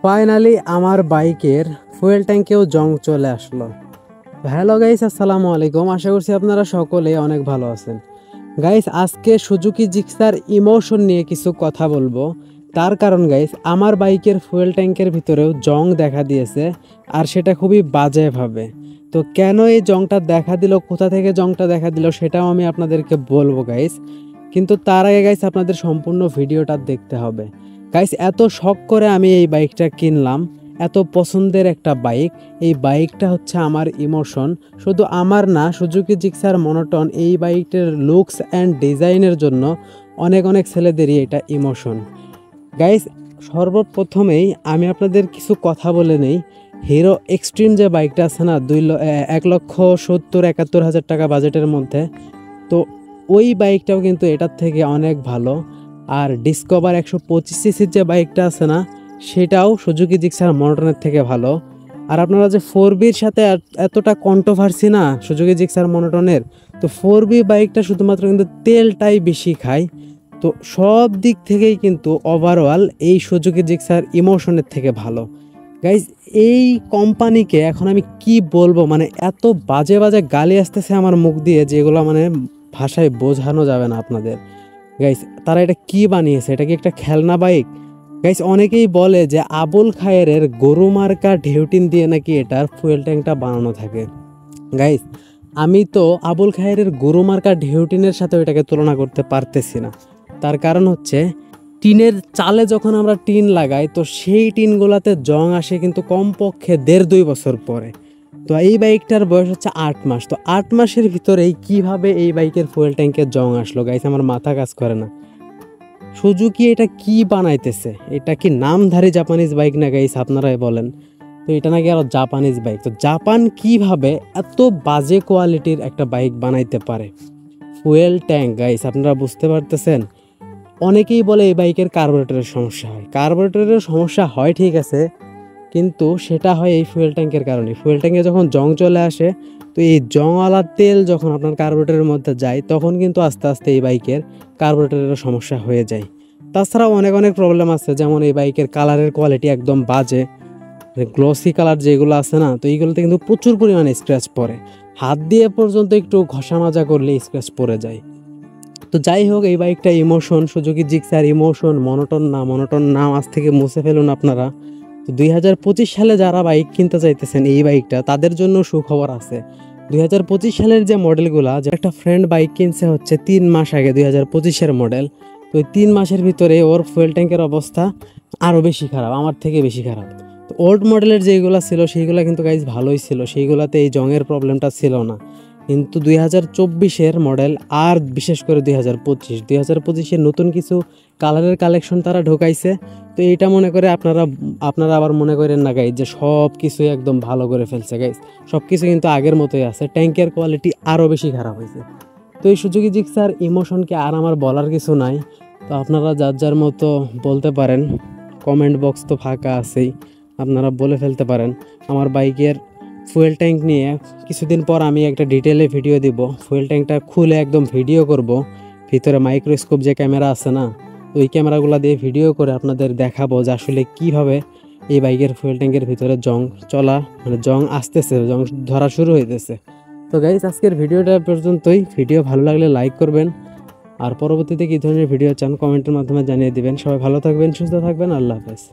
Finally আমার বাইকের fuel ট্যাঙ্কেও জং চলে আসলো। হ্যালো গাইস, আসসালামু আলাইকুম। আশা করছি আপনারা সকলে অনেক ভালো আছেন। গাইস, আজকে সুজুকি জিক্সার ইমোশন নিয়ে কিছু কথা বলবো। তার কারণ গাইস, আমার বাইকের ফুয়েল ট্যাঙ্কের ভিতরেও জং দেখা দিয়েছে, আর সেটা খুবই বাজেভাবে। তো কেন এই জংটা দেখা দিল, কোথা থেকে জংটা দেখা দিল, সেটাও আমি আপনাদেরকে বলবো গাইস। কিন্তু তার আগে গাইস, আপনাদের সম্পূর্ণ ভিডিওটা দেখতে হবে। গাইস, এত শখ করে আমি এই বাইকটা কিনলাম, এত পছন্দের একটা বাইক। এই বাইকটা হচ্ছে আমার ইমোশন, শুধু আমার না, সুজুকি জিক্সার মনোটন এই বাইকটার লুকস অ্যান্ড ডিজাইনের জন্য অনেক অনেক ছেলেদেরই এটা ইমোশন। গাইস, সর্বপ্রথমেই আমি আপনাদের কিছু কথা বলে নেই। হিরো এক্সট্রিম যে বাইকটা আছে না, 1,70,71,000 টাকা বাজেটের মধ্যে, তো ওই বাইকটাও কিন্তু এটার থেকে অনেক ভালো। আর ডিসকভার 125 সিসির যে বাইকটা আছে না, সেটাও সুজুকি জিক্সার মনোটনের থেকে ভালো। আর আপনারা যে 4Bর সাথে এতটা কন্ট্রোভার্সি না সুজুকি জিক্সার মনোটনের, তো 4B বাইকটা শুধুমাত্র কিন্তু তেলটাই বেশি খায়। তো সব দিক থেকেই কিন্তু ওভারঅল এই সুজুকি জিক্সার ইমোশনের থেকে ভালো। গাইজ, এই কোম্পানিকে এখন আমি কি বলবো, মানে এত বাজে বাজে গালি আসতেছে আমার মুখ দিয়ে, যেগুলো মানে ভাষায় বোঝানো যাবে না আপনাদের। গাইস, তারা এটা কি বানিয়েছে? এটা কি একটা খেলনা বাইক? গাইস, অনেকেই বলে যে আবুল খায়েরের গরু মার্কা ঢেউটিন দিয়ে নাকি এটার ফুয়েল ট্যাঙ্কটা বানানো থাকে। গাইস, আমি তো আবুল খায়েরের গরু মার্কা ঢেউটিনের সাথে এটাকে তুলনা করতে পারতেছি না। তার কারণ হচ্ছে, টিনের চালে যখন আমরা টিন লাগাই, তো সেই টিনগুলোতে জং আসে কিন্তু কমপক্ষে 1.5-2 বছর পরে। তো এই বাইকটার বয়স হচ্ছে 8 মাস। তো 8 মাসের ভিতরেই কিভাবে এই বাইকের ফুয়েল ট্যাঙ্কে জং আসলো গাইস, আমার মাথা কাজ করে না। সুজুকি এটা কি বানাইতেছে? এটা কি নামধারী জাপানিজ বাইক না গাইস? আপনারাই বলেন। তো এটা নাকি আরো জাপানিজ বাইক। তো জাপান কিভাবে এত বাজে কোয়ালিটির একটা বাইক বানাইতে পারে? ফুয়েল ট্যাঙ্ক গাইস, আপনারা বুঝতে পারতেছেন? অনেকেই বলে এই বাইকের কার্বোরেটরের সমস্যা হয়। কার্বোরেটরের সমস্যা হয় ঠিক আছে, কিন্তু সেটা হয় এই ফুয়েল ট্যাঙ্কের কারণে। ফুয়েল ট্যাঙ্কে যখন জং চলে আসে, তো এই জংওয়ালা তেল যখন আপনার কার্বোরেটরের মধ্যে যায়, তখন কিন্তু আস্তে আস্তে এই বাইকের কার্বোরেটরের সমস্যা হয়ে যায়। তাছাড়াও অনেক অনেক প্রবলেম আছে, যেমন এই বাইকের কালারের কোয়ালিটি একদম বাজে। গ্লসি কালার যেগুলো আছে না, তো এইগুলোতে কিন্তু প্রচুর পরিমাণে স্ক্র্যাচ পড়ে। হাত দিয়ে পর্যন্ত একটু ঘষা মাজা করলে স্ক্র্যাচ পড়ে যায়। তো যাই হোক, এই বাইকটা emotion, Suzuki Gixxer emotion, monotone না। মনোটন নাম আজ থেকে মুছে ফেলুন আপনারা। তো 2025 সালে যারা বাইক কিনতে চাইতেছেন এই বাইকটা, তাদের জন্য সুখবর আছে। 2025 সালের যে মডেলগুলা, যে একটা ফ্রেন্ড বাইক কিনছে হচ্ছে 3 মাস আগে, 2025-এর মডেল। তো ওই 3 মাসের ভিতরে ওর ফুয়েল ট্যাঙ্কের অবস্থা আরও বেশি খারাপ, আমার থেকে বেশি খারাপ। তো ওল্ড মডেলের যেগুলো ছিল সেইগুলো কিন্তু গাইজ ভালোই ছিল, সেইগুলোতে এই জংয়ের প্রবলেমটা ছিল না। কিন্তু 2024-এর মডেল, আর বিশেষ করে 2025-এর নতুন কিছু কালারের কালেকশন তারা ঢোকাইছে। তো এইটা মনে করে আপনারা আবার মনে করেন না গাইজ যে সব কিছুই একদম ভালো করে ফেলছে। গাইজ, সব কিছু কিন্তু আগের মতোই আছে, ট্যাঙ্কের কোয়ালিটি আরও বেশি খারাপ হয়েছে। তো এই সুজুকি জিক্সার ইমোশনকে আর আমার বলার কিছু নাই। তো আপনারা যার যার মতো বলতে পারেন, কমেন্ট বক্স তো ফাঁকা আছেই, আপনারা বলে ফেলতে পারেন। আমার বাইকের ফুয়েল ট্যাঙ্ক নিয়ে কিছুদিন পর আমি একটা ডিটেলে ভিডিও দিব। ফুয়েল ট্যাঙ্কটা খুলে একদম ভিডিও করব, ভিতরে মাইক্রোস্কোপ যে ক্যামেরা আছে না, ওই ক্যামেরাগুলো দিয়ে ভিডিও করে আপনাদের দেখাবো যে আসলে কীভাবে এই বাইকের ফুয়েল ট্যাঙ্কের ভিতরে জং জং আসতেছে, জং ধরা শুরু হইতেছে। তো গাইস, আজকের ভিডিওটা পর্যন্তই। ভিডিও ভালো লাগলে লাইক করবেন, আর পরবর্তীতে কী ধরনের ভিডিও চান কমেন্টের মাধ্যমে জানিয়ে দিবেন। সবাই ভালো থাকবেন, সুস্থ থাকবেন। আল্লাহ হাফেজ।